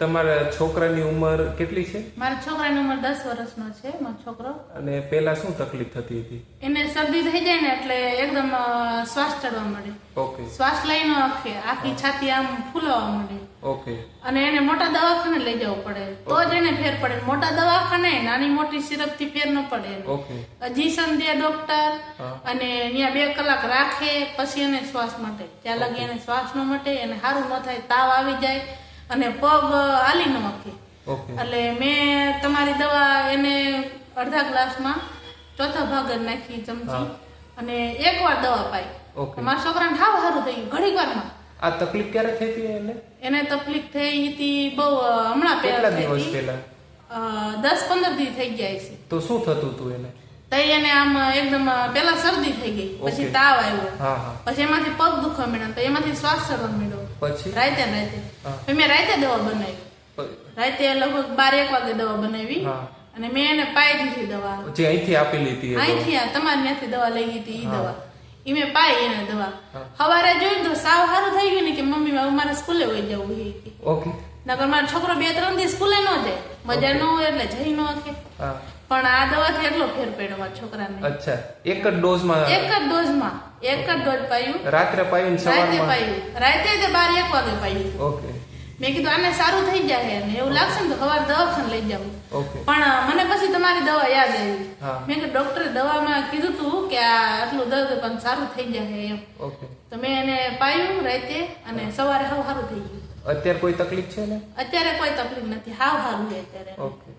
તમારા છોકરાની ઉંમર કેટલી છે? મારા છોકરાની ઉંમર 10 વર્ષનો છે, મારો છોકરો. અને પેલા શું તકલીફ થતી હતી? એને શરદી થઈ જાય ને એટલે એકદમ શ્વાસ ચડવા માંડે. ઓકે. શ્વાસ લઈ ન શકે, આખી છાતી આમ ફૂલવા માંડે. ઓકે. અને એને મોટા દવાખાને લઈ જવું પડે તો જ એને ફેર પડે. મોટા દવાખાને નાની મોટી સિરપ થી ફેર ન પડે. ઓકે. ઇન્જેક્શન દે ડોક્ટર અને ત્યાં 2 કલાક રાખે પછી એને શ્વાસ મટે. ત્યાં લગી એને શ્વાસ ન મટે, એને સારું ન થાય, તાવ આવી જાય અને પગ હાલી ન શકે. એટલે મેં તમારી દવા એને અડધા ગ્લાસમાં ચોથા ભાગ નાખી ચમચી અને 1 વાર દવા પાઈ. મારા છોકરાને હાવ સારું થઈ ગયું ઘડીક વારમાં. આ તકલીફ ક્યારે થઈ હતી એને તકલીફ થઈ હતી બહુ હમણાં કેટલા દિવસ પહેલા? 10-15 દી થઈ ગયા છે. તો શું થતું હતું એને? તઈ એને આમ એકદમ પેલા શરદી થઈ ગઈ, પછી તાવ આવ્યો, પછી એમાંથી પગ દુખવા માંડ્યો, તો એમાંથી શ્વાસ ચડવા માંડ્યો. પછી રાતે મેં રાતે દવા બનાવી. રાતે લગભગ 12-1 વાગે દવા બનાવી અને મેં એને પાઈ દીધી દવા. જે અહીંથી આપેલી હતી? અહીંથી તમારી ત્યાંથી દવા લઈ ગઈ હતી. એ દવા ઈ મેં પાઈ એને દવા. સવારે જોયું તો સાવ સારું થઈ ગયું ને કે મમ્મી મારે સ્કૂલે વહી જવું. ઓકે. નકર મારો છોકરો 2-3 દી સ્કૂલે ન જાય, મજા ન હોય એટલે જઈ ન શકે. પણ આ દવાથી એટલો ફેર પડ્યો મારા છોકરાને. અચ્છા, એક જ ડોઝમાં પાયું. રાત્રે પાયું, રાતે પાયું. રાતે 12-1 વાગે પાયું. ઓકે. મેં કીધું આને સારું થઈ જાય ને એવું લાગશે ને તો સવારે દવાખાને લઈ જાવ. પણ મને પછી તમારી દવા યાદ આવી. મેં કીધું ડોક્ટરે દવામાં કીધું તું કે આ આટલું દર્દ પણ સારું થઈ જાય એમ. તો મેં એને પાયું રાતે અને સવારે હાવ સારું થઈ ગયું. અત્યારે કોઈ તકલીફ છે ને? અત્યારે કોઈ તકલીફ નથી, હાવ સારું છે અત્યારે. ઓકે.